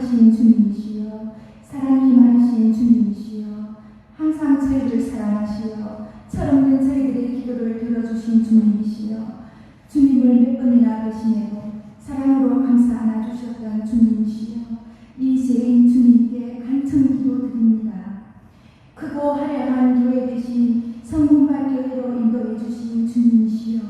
거룩하신 주님이시여, 사랑이 많으신 주님이시여, 항상 저희를 사랑하시어 철없는 저희들의 기도를 들어주신 주님이시여, 주님을 몇 번이나 배신해도 사랑으로 감싸 안아주셨던 주님이시여, 이 죄인 주님께 간청 기도드립니다. 크고 화려한 교회 대신 성문밭 교회로 인도해 주신 주님이시여,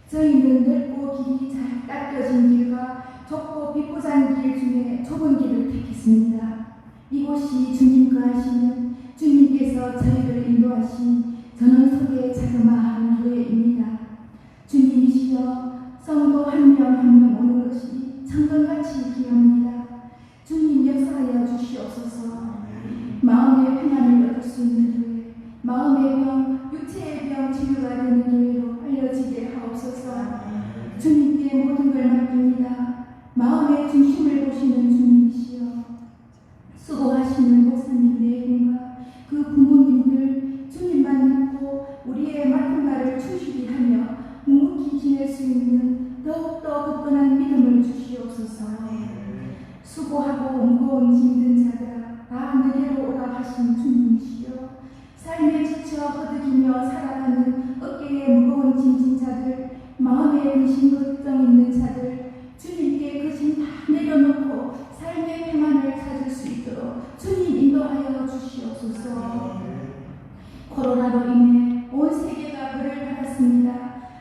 저희는 넓고 길이 잘 닦여진 길과 좁고 비포장 길 중에 좁은 길을 택했습니다. 이곳이 주님 거하시는 주님께서 저희를 인도하신 전원 속의 자그마한 교회입니다. 주님이시여, 성도 한 명 한 명 오는 것이 천금같이 귀합니다. 주님 역사하여 주시옵소서. 마음의 평안을 얻을 수 있는 교회, 마음의 병, 육체의 병 치유가 되는 교회로 알려지게 하옵소서. 주님께 모든 걸 맡깁니다. 마음의 중심을 보시는 주님이시여, 수고하시는 목사님들의 힘과 그 부모님들 주님만 믿고 우리의 맡은 바를 충실히 하며 묵묵히 지낼 수 있는 더욱더 굳건한 믿음을 주시옵소서. 수고하고 무거운 짐든 자들아, 다 내게로 오라 하신 주님이시여, 삶에 지쳐 허덕이며 살아가는 어깨에 무거운 짐진 자들, 마음에 근심 걱정 있는 자들, 주님께 그 짐 다 내려놓고 삶의 평안을 찾을 수 있도록 주님 인도하여 주시옵소서. 코로나로 인해 온 세계가 벌을 받았습니다.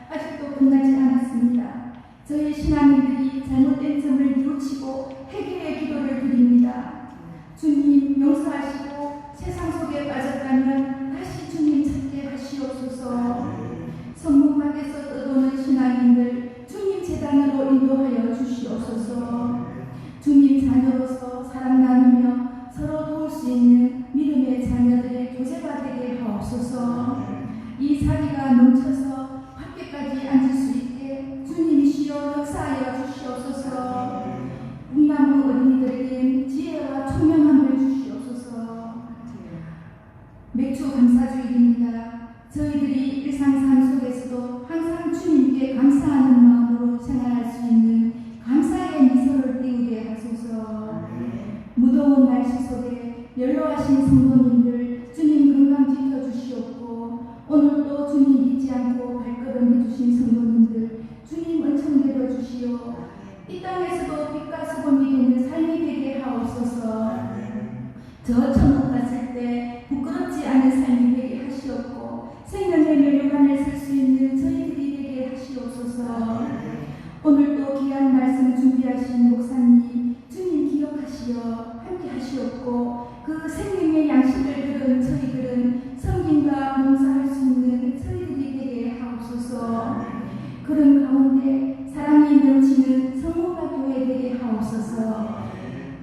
아직도 끝나지 않았습니다. 저희 신앙인들이 잘못된 점을 뉘우치고 회개의 기도를 드립니다. 주님 용서하시고 세상 속에 빠졌다면 다시 주님 찾게 하시옵소서. 성문 밖에서 떠도는 신앙인들 주님 제단으로 인도하여 주시옵소서. 주님 자녀로서 사랑 나누며 서로 도울 수 있는 믿음의 자녀들의 교제가 되게 하옵소서. 이 자리가 넘쳐서 밖에까지 앉을 수 있게 주님이시여 역사하여 주시옵소서. 꿈나무 어린이들에게 지혜와 총명함을 주시옵소서. 맥주 감사주일입니다. 저희들이 일상삶 속에서도 항상 주님께 감사하는 마음으로 생활할 수 있는 감사의 미소를 띄우게 하소서. 무더운 날씨 속에 연로하신 성도님들 주님 건강 지켜주시옵고, 오늘도 주님 잊지 않고 발걸음 해주신 성도님들 주님 은총 내려주시오. 이 땅에서도 빛과 소금이 되는 삶이 되게 하옵소서. 저 천국 갔을 때 부끄럽지 않은 삶이 되게 하시옵고, 생명의 멸류관을 쓸 수 있는 저희들이 되게 하시옵소서. 오늘도 귀한 말씀 준비하신 목사님 주님 기억하시어 함께 하시옵고, 그 생명의 양식을 들은 저희들은 성김과 봉사할 수 있는 저희들이 되게 하옵소서. 그런 가운데 사랑이 넘치는 성모가 교회 되게 하옵소서.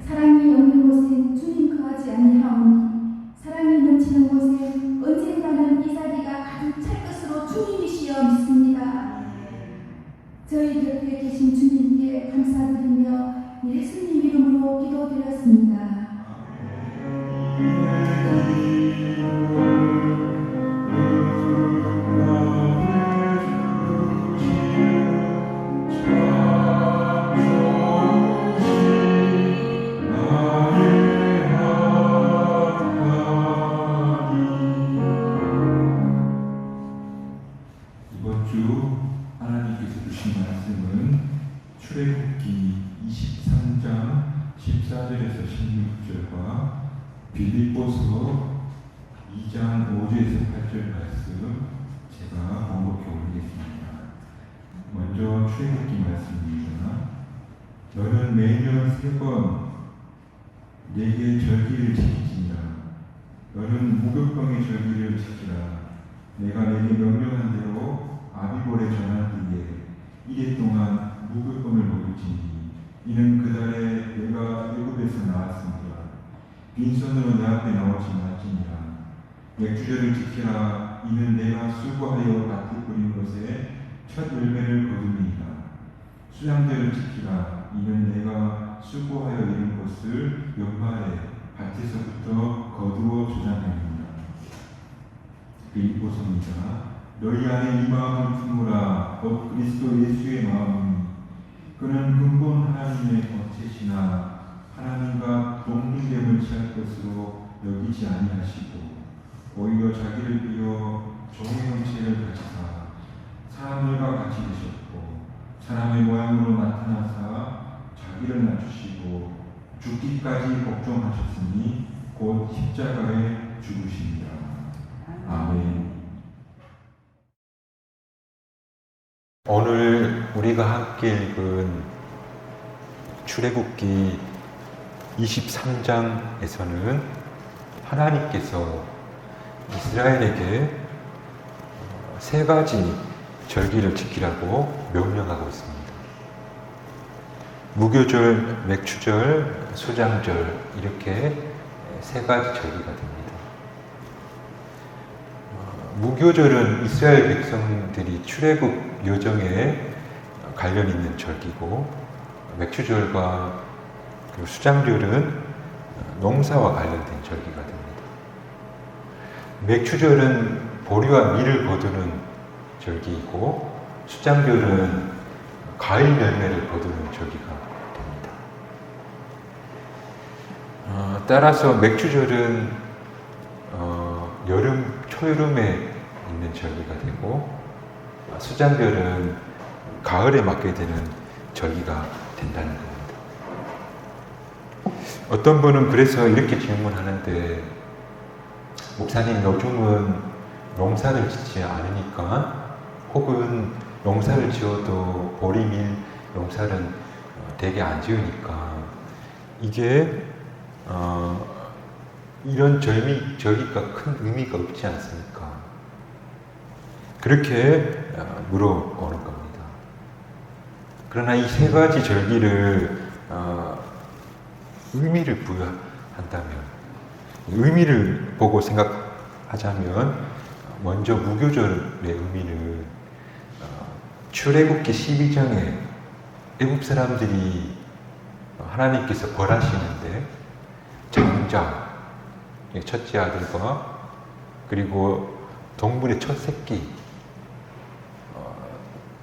사랑이 없는 곳엔 주님 거하지 아니하오니, 사랑이 넘치는 곳에 언젠가는 이 자리가 가득 찰 것으로 주님이시여 믿습니다. 저희 곁에 계신 주님께 감사드리며 예수님 이름으로 기도드렸습니다. 이번 주 하나님께서 주신 말씀은 출애굽기 23장 14절에서 16절과 빌립보서 2장 5절에서 8절 말씀 제가 번복해 올리겠습니다. 먼저 출애굽기 말씀입니다. 너는 매년 3번 내게 절기를 지키지니라. 너는 무교병의 절기를 지키라. 내가 내게 명령한 대로 아비볼에 전한 뒤에 이래 동안 무교병을 먹을지니 이는 그 달에 내가 애굽에서 나왔습니다. 빈손으로 내 앞에 나오지 말지니라. 맥주절을 지키라. 이는 내가 수고하여 밭에 뿌린 것에 첫 열매를 거두니이다. 수양절을 지키라. 이는 내가 수고하여 이룬 것을 연말에 밭에서부터 거두어 저장하니라. 빌립보서입니다. 너희 안에 이 마음을 품으라. 곧 그리스도 예수의 마음이니 그는 근본 하나님의 권세시나 하나님과 동등됨을 취할 것으로 여기지 아니하시고 오히려 자기를 비워 종의 형체를 가지사 사람들과 같이 되셨고 사람의 모양으로 나타나사 자기를 낮추시고 죽기까지 복종하셨으니 곧 십자가에 죽으십니다. 아멘. 오늘 우리가 함께 읽은 출애굽기 23장에서는 하나님께서 이스라엘에게 세 가지 절기를 지키라고 명령하고 있습니다. 무교절, 맥추절, 수장절 이렇게 세 가지 절기가 됩니다. 무교절은 이스라엘 백성들이 출애굽 여정에 관련 있는 절기고 맥추절과 수장절은 농사와 관련된 절기가 됩니다. 맥추절은 보리와 밀을 거두는 절기이고 수장절은 과일 열매를 거두는 절기가 됩니다. 따라서 맥추절은 여름, 초여름에 있는 절기가 되고 수장절은 가을에 맞게 되는 절기가 된다는 겁니다. 어떤 분은 그래서 이렇게 질문하는데 목사님 요즘은 농사를 짓지 않으니까 혹은 농사를 지어도 보리, 밀 농사는 되게 안 지으니까 이게 이런 절기가 큰 의미가 없지 않습니까? 그렇게 물어오는 겁니다. 그러나 이 세 가지 절기를 의미를 부여한다면, 의미를 보고 생각하자면 먼저 무교절의 의미는 출애굽기 12장에 애굽 사람들이 하나님께서 벌하시는데 장자, 첫째 아들과 그리고 동물의 첫 새끼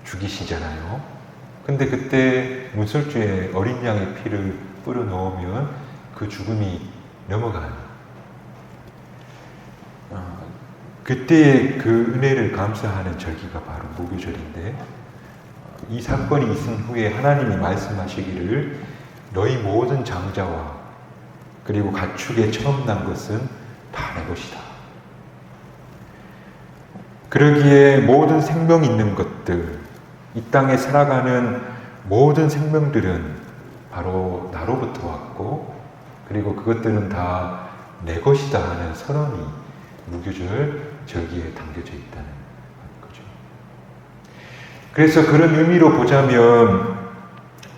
죽이시잖아요. 근데 그때 문설주에 어린 양의 피를 뿌려 놓으면 그 죽음이 넘어가요. 그때의 그 은혜를 감사하는 절기가 바로 무교절인데 이 사건이 있은 후에 하나님이 말씀하시기를 너희 모든 장자와 그리고 가축에 처음 난 것은 다 내 것이다. 그러기에 모든 생명 있는 것들, 이 땅에 살아가는 모든 생명들은 바로 나로부터 왔고 그리고 그것들은 다 내 것이다 하는 선언이 무교절 절기에 담겨져 있다는 거죠. 그래서 그런 의미로 보자면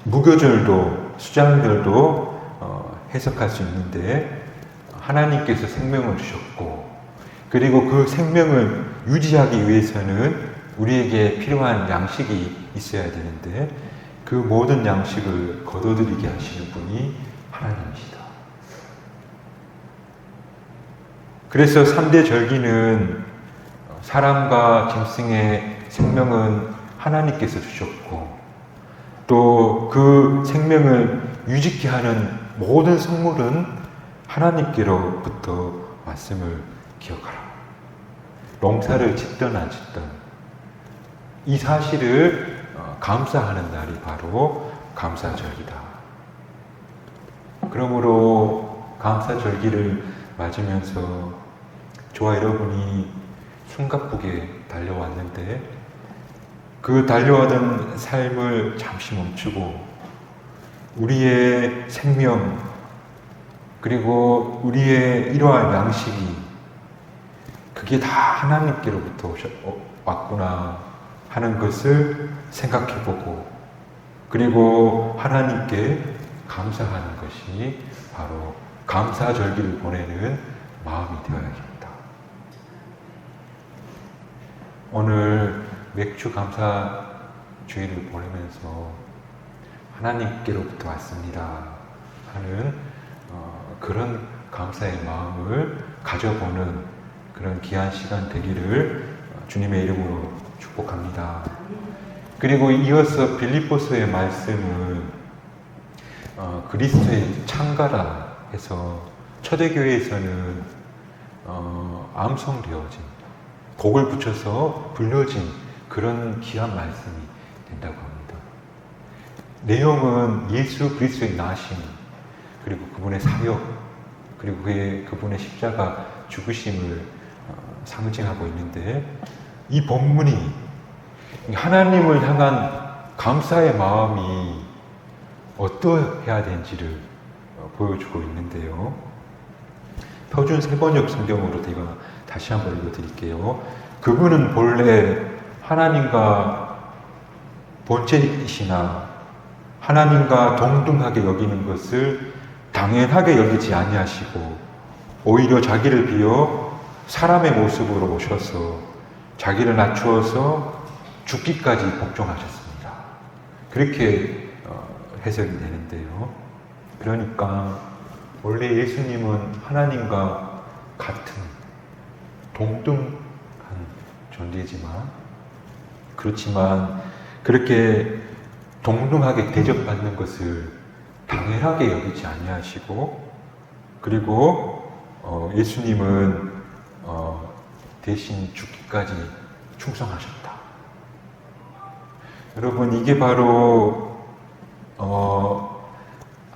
무교절도 수장절도 해석할 수 있는데 하나님께서 생명을 주셨고 그리고 그 생명을 유지하기 위해서는 우리에게 필요한 양식이 있어야 되는데 그 모든 양식을 거둬들이게 하시는 분이 하나님이시다. 그래서 3대 절기는 사람과 짐승의 생명은 하나님께서 주셨고 또 그 생명을 유지케 하는 모든 성물은 하나님께로부터 왔음을 기억하라. 농사를 짓든 안 짓든 이 사실을 감사하는 날이 바로 감사절기다. 그러므로 감사절기를 맞으면서 저와 여러분이 숨가쁘게 달려왔는데 그 달려가던 삶을 잠시 멈추고 우리의 생명 그리고 우리의 이러한 양식이 그게 다 하나님께로부터 왔구나 하는 것을 생각해보고 그리고 하나님께 감사하는 것이 바로 감사절기를 보내는 마음이 되어야겠다. 오늘 맥주 감사주의를 보내면서 하나님께로부터 왔습니다 하는 그런 감사의 마음을 가져보는 그런 귀한 시간 되기를 주님의 이름으로 축복합니다. 그리고 이어서 빌립보서의 말씀은 그리스도의 창가라 해서 초대교회에서는 암송되어진, 곡을 붙여서 불려진 그런 귀한 말씀이 된다고 합니다. 내용은 예수 그리스도의 나심, 그리고 그분의 사역, 그리고 그분의 십자가 죽으심을 상징하고 있는데, 이 본문이 하나님을 향한 감사의 마음이 어떠해야 되는지를 보여주고 있는데요. 표준 세번역 성경으로 제가 다시 한번 읽어드릴게요. 그분은 본래 하나님과 본체이시나 하나님과 동등하게 여기는 것을 당연하게 여기지 아니하시고 오히려 자기를 비워 사람의 모습으로 오셔서 자기를 낮추어서 죽기까지 복종하셨습니다. 그렇게 해석이 되는데요. 그러니까 원래 예수님은 하나님과 같은 동등한 존재지만, 그렇지만 그렇게 동등하게 대접받는 것을 당연하게 여기지 아니하시고, 그리고 예수님은 대신 죽기까지 충성하셨다. 여러분, 이게 바로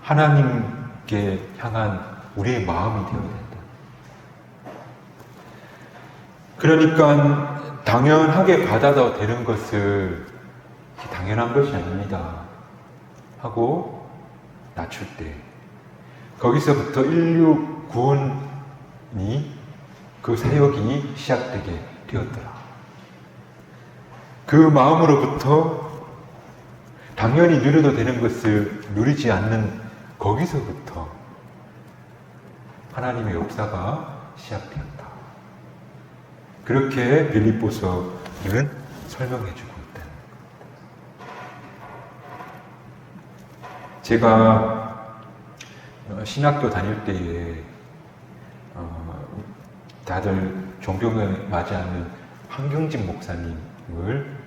하나님께 향한 우리의 마음이 되어야 된다. 그러니까 당연하게 받아도 되는 것을 당연한 것이 아닙니다 하고 낮출 때, 거기서부터 인류 구원이, 그 사역이 시작되게 되었더라. 그 마음으로부터 당연히 누려도 되는 것을 누리지 않는 거기서부터 하나님의 역사가 시작되었다. 그렇게 빌립보서는 설명해주고 있다. 제가 신학교 다닐 때에 다들 존경에 맞이하는 한경진 목사님을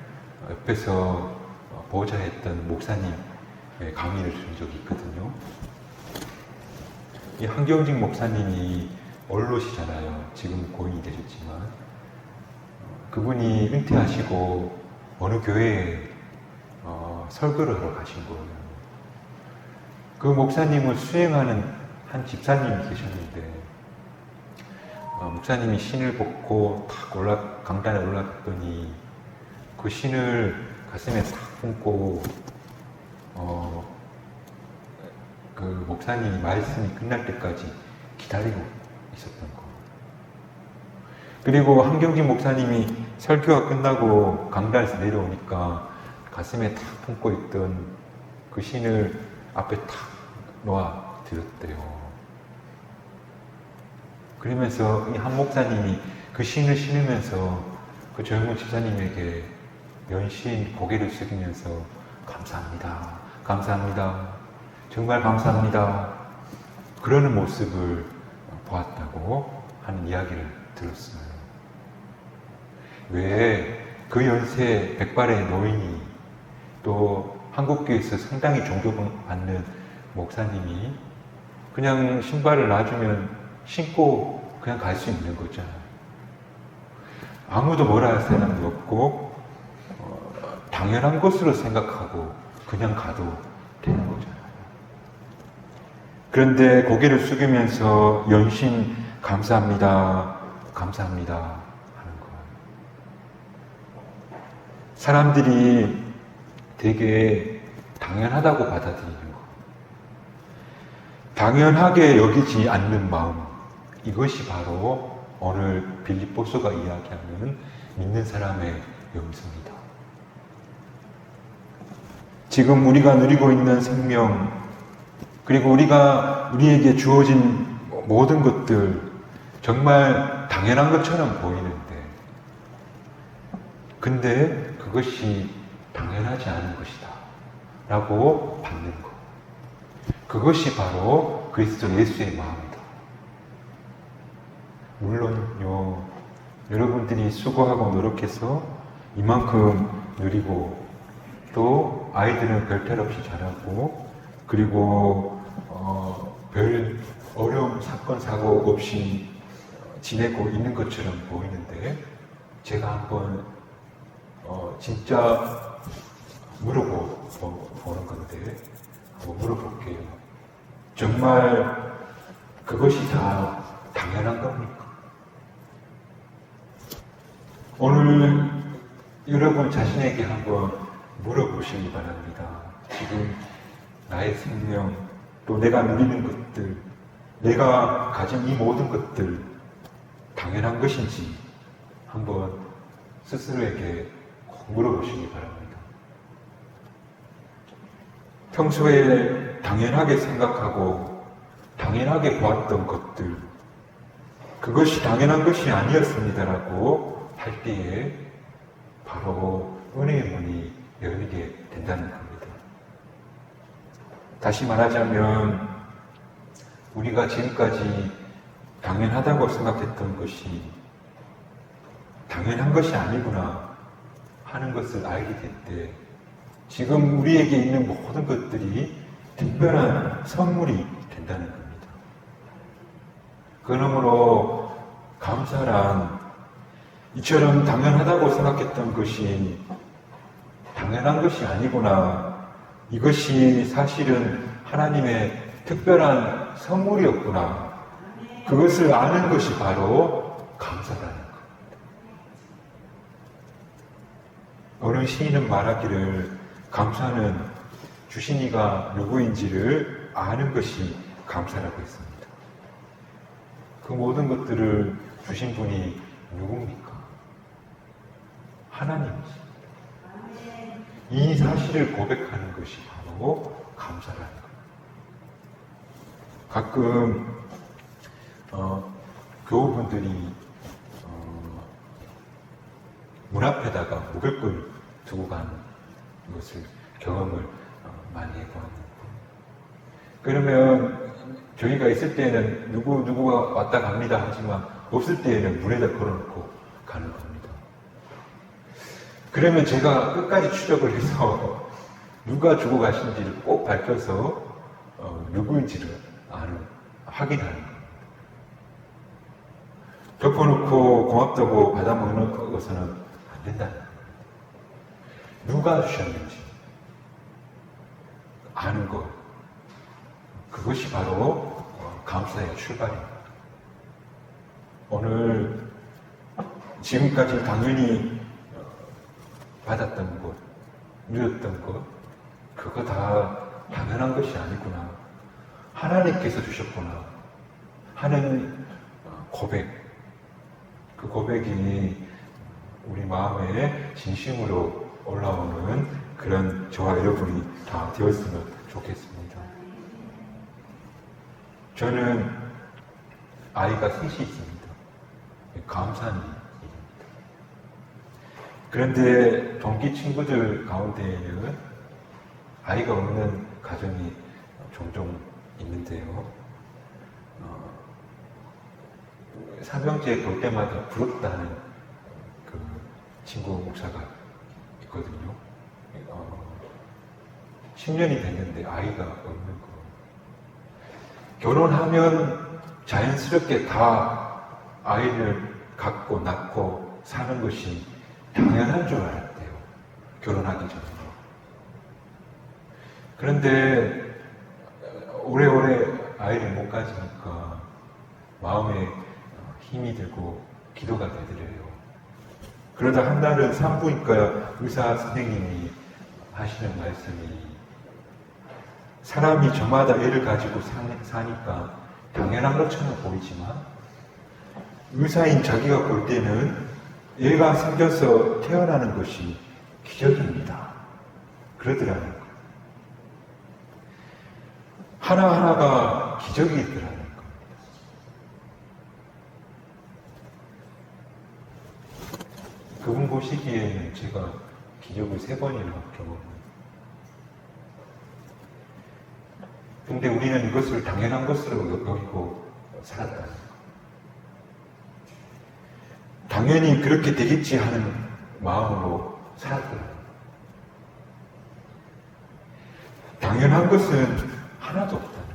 옆에서 보좌했던 목사님 강의를 들은 적이 있거든요. 이 한경진 목사님이 원로시잖아요. 지금 고인이 되셨지만, 그분이 은퇴하시고 어느 교회에 설교를 하러 가신 거예요. 그 목사님을 수행하는 한 집사님이 계셨는데, 목사님이 신을 벗고 탁 강단에 올라갔더니 그 신을 가슴에 탁 품고 그 목사님이 말씀이 끝날 때까지 기다리고 있었던 거. 그리고 한경진 목사님이 설교가 끝나고 강단에서 내려오니까 가슴에 탁 품고 있던 그 신을 앞에 탁 놓아 드렸대요. 그러면서 이 한 목사님이 그 신을 신으면서 그 젊은 집사님에게 연신 고개를 숙이면서 감사합니다. 감사합니다. 정말 감사합니다. 그러는 모습을 보았다고 하는 이야기를 들었어요. 왜 그 연세 백발의 노인이, 또 한국교회에서 상당히 존경받는 목사님이 그냥 신발을 놔주면 신고 그냥 갈 수 있는 거잖아요. 아무도 뭐라 할 사람도 없고 당연한 것으로 생각하고 그냥 가도 되는 거잖아요. 그런데 고개를 숙이면서 연신 감사합니다, 감사합니다 하는 거예요. 사람들이 되게 당연하다고 받아들이는 거, 당연하게 여기지 않는 마음, 이것이 바로 오늘 빌립보서가 이야기하는 믿는 사람의 영성이다. 지금 우리가 누리고 있는 생명, 그리고 우리에게 주어진 모든 것들, 정말 당연한 것처럼 보이는데, 근데 그것이 당연하지 않은 것이다 라고 받는 것, 그것이 바로 그리스도 예수의 마음이다. 물론요, 여러분들이 수고하고 노력해서 이만큼 누리고, 또 아이들은 별탈 없이 자라고, 그리고 별 어려움, 사건, 사고 없이 지내고 있는 것처럼 보이는데 제가 한번 진짜 물어보는 건데 한번 물어볼게요. 정말 그것이 다 당연한 겁니까? 오늘 여러분 자신에게 한번 물어보시기 바랍니다. 지금 나의 생명, 또 내가 누리는 것들, 내가 가진 이 모든 것들 당연한 것인지 한번 스스로에게 꼭 물어보시기 바랍니다. 평소에 당연하게 생각하고 당연하게 보았던 것들, 그것이 당연한 것이 아니었습니다라고 할 때에 바로 은혜의 문이 열리게 된다는 겁니다. 다시 말하자면 우리가 지금까지 당연하다고 생각했던 것이 당연한 것이 아니구나 하는 것을 알게 될 때 지금 우리에게 있는 모든 것들이 특별한 선물이 된다는 겁니다. 그러므로 감사란 이처럼 당연하다고 생각했던 것이 당연한 것이 아니구나, 이것이 사실은 하나님의 특별한 선물이었구나, 그것을 아는 것이 바로 감사라는 겁니다. 어느 시인은 말하기를 감사는 주신 이가 누구인지를 아는 것이 감사라고 했습니다. 그 모든 것들을 주신 분이 누굽니까? 하나님이십니다. 이 사실을 고백하는 것이 바로 감사라는 겁니다. 가끔 교우분들이 문 앞에다가 먹을 걸 두고 가는 것을 경험을 많이 해보았는데, 그러면 저희가 있을 때는 누구가 왔다 갑니다 하지만 없을 때에는 문에다 걸어놓고 가는 겁니다. 그러면 제가 끝까지 추적을 해서 누가 주고 가신지를 꼭 밝혀서 누구인지를 확인하는 겁니다. 덮어놓고 고맙다고 받아먹는 것은 안 된다는 겁니다. 누가 주셨는지 아는 것, 그것이 바로 감사의 출발입니다. 오늘 지금까지 당연히 받았던 것, 누렸던 것, 그거 다 당연한 것이 아니구나, 하나님께서 주셨구나 하는 고백, 그 고백이 우리 마음에 진심으로 올라오는 그런 저와 여러분이 다 되었으면 좋겠습니다. 저는 아이가 셋이 있습니다. 감사한 일입니다. 그런데 동기 친구들 가운데에는 아이가 없는 가정이 종종 있는데요. 삼형제 볼 때마다 부럽다는 그 친구 목사가 있거든요. 10년이 됐는데 아이가 없는 거. 결혼하면 자연스럽게 다 아이를 갖고 낳고 사는 것이 당연한 줄 알았대요. 결혼하기 전에. 그런데 오래오래 아이를 못 가지니까 마음에 힘이 들고 기도가 되더래요. 그러다 한 날은 산부인과 의사 선생님이 하시는 말씀이, 사람이 저마다 애를 가지고 사니까 당연한 것처럼 보이지만 의사인 자기가 볼 때는 애가 생겨서 태어나는 것이 기적입니다. 그러더라는 거예요. 하나하나가 기적이더라는 겁니다. 그분 보시기에는 제가 기적을 3번이나 경험합니다. 근데 우리는 이것을 당연한 것으로 여기고 살았다는 거. 당연히 그렇게 되겠지 하는 마음으로 살았더라고요. 당연한 것은 하나도 없다는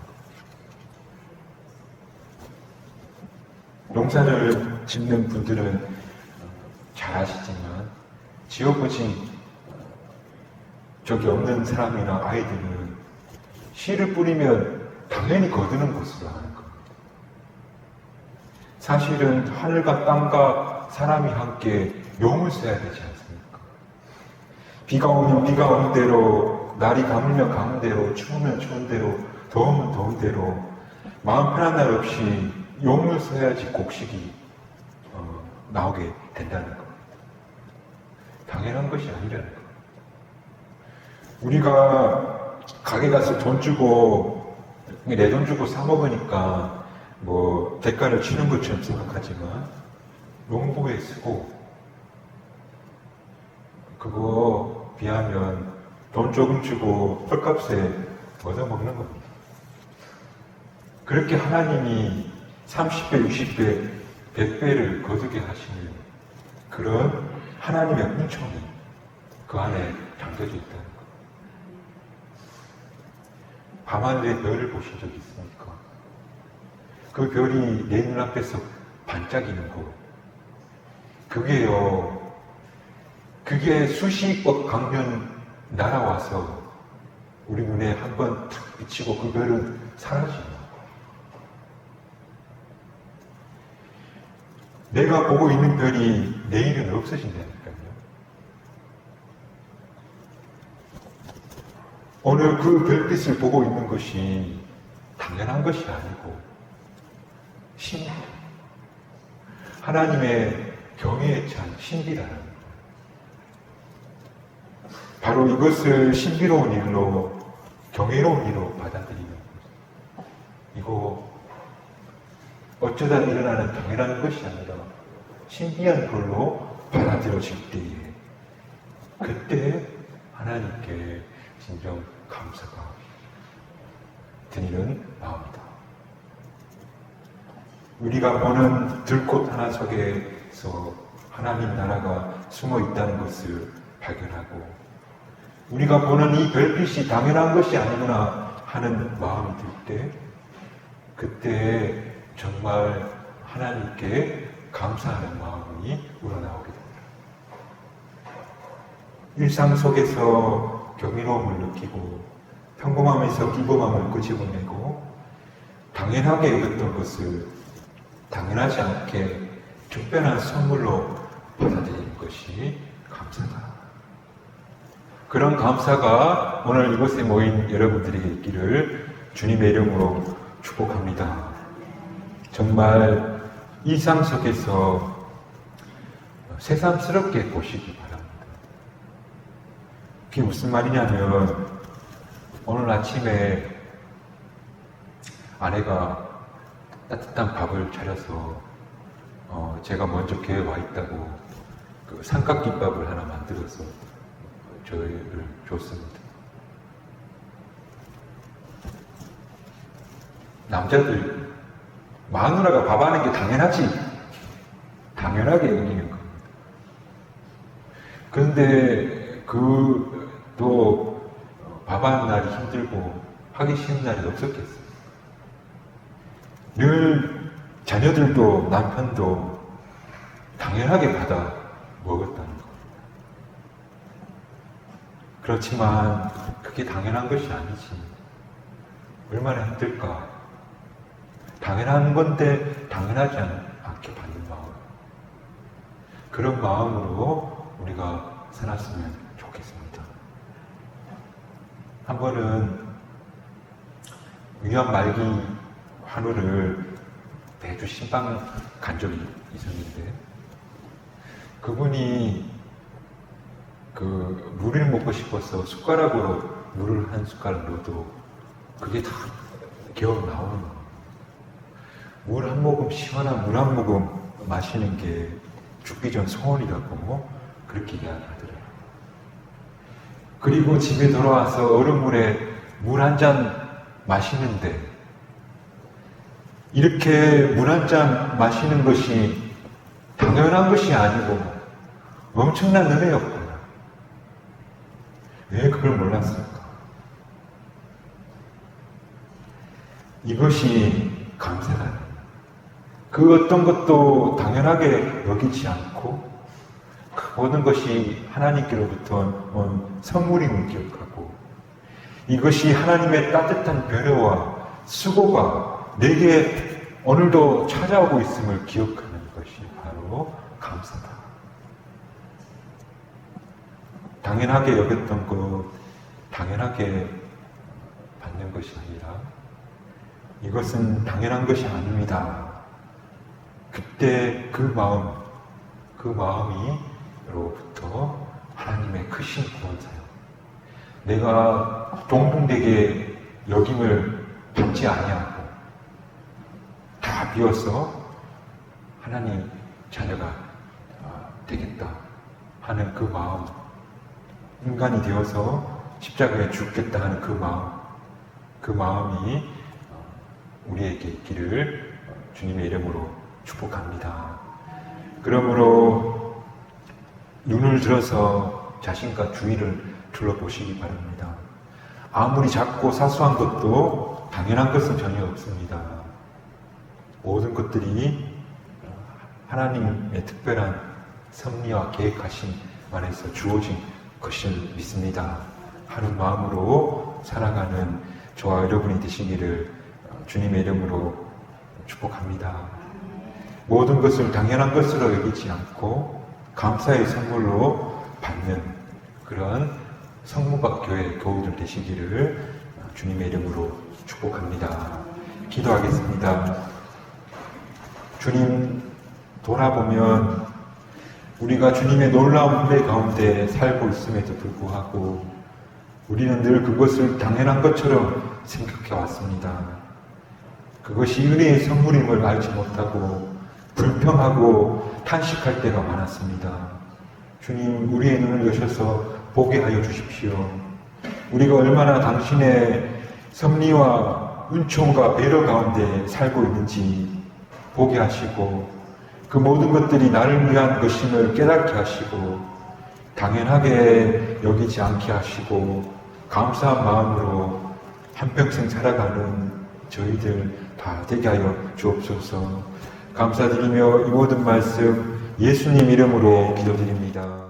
거. 농사를 짓는 분들은 잘 아시지만 지어보신 적이 없는 사람이나 아이들은 씨를 뿌리면 당연히 거두는 것으로 하는 겁니다. 사실은 하늘과 땅과 사람이 함께 용을 써야 되지 않습니까? 비가 오면 비가 오는 대로, 날이 가물면 가는 대로, 추우면 추운 대로, 더우면 더운 대로 마음 편한 날 없이 용을 써야지 곡식이 나오게 된다는 겁니다. 당연한 것이 아니라는 겁니다. 우리가 가게 가서 돈 주고 내 돈 주고 사 먹으니까 뭐 대가를 치는 것처럼 생각하지만 농부에 쓰고 그거 비하면 돈 조금 주고 헐값에 얻어먹는 겁니다. 그렇게 하나님이 30배, 60배, 100배를 거두게 하시는 그런 하나님의 은총이 그 안에 담겨져 있다는 것. 밤하늘의 별을 보신 적 있습니까? 그 별이 내 눈앞에서 반짝이는 거. 그게 수십억 강년 날아와서 우리 눈에 한번 탁 비치고 그 별은 사라지는 거. 내가 보고 있는 별이 내일은 없어진다니까요. 오늘 그 별빛을 보고 있는 것이 당연한 것이 아니고 신비, 하나님의 경외에 찬 신비라는 것. 바로 이것을 신비로운 일로, 경외로운 일로 받아들이는 것. 이거 어쩌다 일어나는 당연한 것이 아니라 신비한 걸로 받아들여질 때에 그때 하나님께 진정 감사가 드리는 마음이다. 우리가 보는 들꽃 하나 속에서 하나님 나라가 숨어 있다는 것을 발견하고 우리가 보는 이 별빛이 당연한 것이 아니구나 하는 마음이 들 때 그때 정말 하나님께 감사하는 마음이 우러나오게 됩니다. 일상 속에서 경이로움을 느끼고 평범함에서 기범함을 끄집어내고 당연하게 여겼던 것을 당연하지 않게 특별한 선물로 받아들이는 것이 감사다. 그런 감사가 오늘 이곳에 모인 여러분들에게 있기를 주님의 이름으로 축복합니다. 정말 일상 속에서 새삼스럽게 보시기 바랍니다. 그게 무슨 말이냐면 오늘 아침에 아내가 따뜻한 밥을 차려서 제가 먼저 교회에 와 있다고 그 삼각김밥을 하나 만들어서 저희를 줬습니다. 남자들 마누라가 밥 하는 게 당연하지. 당연하게 여기는 겁니다. 그런데 또 밥 하는 날이 힘들고 하기 싫은 날이 없었겠어요. 늘 자녀들도 남편도 당연하게 받아 먹었다는 겁니다. 그렇지만 그게 당연한 것이 아니지. 얼마나 힘들까. 당연한 건데 당연하지 않게 받는 마음. 그런 마음으로 우리가 살았으면 좋겠습니다. 한 번은 위안 말기 한우를 매주 신방 간 적이 있었는데 그분이 그 물을 먹고 싶어서 숟가락으로 물을 한 숟가락 넣어도 그게 다 겨우 나오는 거예요. 물 한 모금, 시원한 물 한 모금 마시는 게 죽기 전 소원이라고 그렇게 이야기하더래요. 그리고 집에 돌아와서 얼음물에 물 한 잔 마시는데 이렇게 물 한 잔 마시는 것이 당연한 것이 아니고 엄청난 은혜였구나. 왜 그걸 몰랐을까? 이것이 감사다. 그 어떤 것도 당연하게 여기지 않고 그 모든 것이 하나님께로부터 온 선물임을 기억하고 이것이 하나님의 따뜻한 배려와 수고가 내게 오늘도 찾아오고 있음을 기억하는 것이 바로 감사다. 당연하게 여겼던 것, 당연하게 받는 것이 아니라 이것은 당연한 것이 아닙니다. 그때 그 마음이로부터 하나님의 크신 구원사요. 내가 동등되게 여김을 받지 아니하고 다 비워서 하나님 자녀가 되겠다 하는 그 마음, 인간이 되어서 십자가에 죽겠다 하는 그 마음이 우리에게 있기를 주님의 이름으로 축복합니다. 그러므로 눈을 들어서 자신과 주위를 둘러보시기 바랍니다. 아무리 작고 사소한 것도 당연한 것은 전혀 없습니다. 모든 것들이 하나님의 특별한 섭리와 계획하심 안에서 주어진 것을 믿습니다. 하는 마음으로 살아가는 저와 여러분이 되시기를 주님의 이름으로 축복합니다. 모든 것을 당연한 것으로 여기지 않고 감사의 선물로 받는 그런 성무각교회 교우들 되시기를 주님의 이름으로 축복합니다. 기도하겠습니다. 주님, 돌아보면 우리가 주님의 놀라운 은혜 가운데 살고 있음에도 불구하고 우리는 늘 그것을 당연한 것처럼 생각해 왔습니다. 그것이 은혜의 선물임을 알지 못하고 불평하고 탄식할 때가 많았습니다. 주님, 우리의 눈을 여셔서 보게 하여 주십시오. 우리가 얼마나 당신의 섭리와 은총과 배려 가운데 살고 있는지 보게 하시고 그 모든 것들이 나를 위한 것임을 깨닫게 하시고 당연하게 여기지 않게 하시고 감사한 마음으로 한평생 살아가는 저희들 다 되게 하여 주옵소서. 감사드리며 이 모든 말씀 예수님 이름으로 기도드립니다.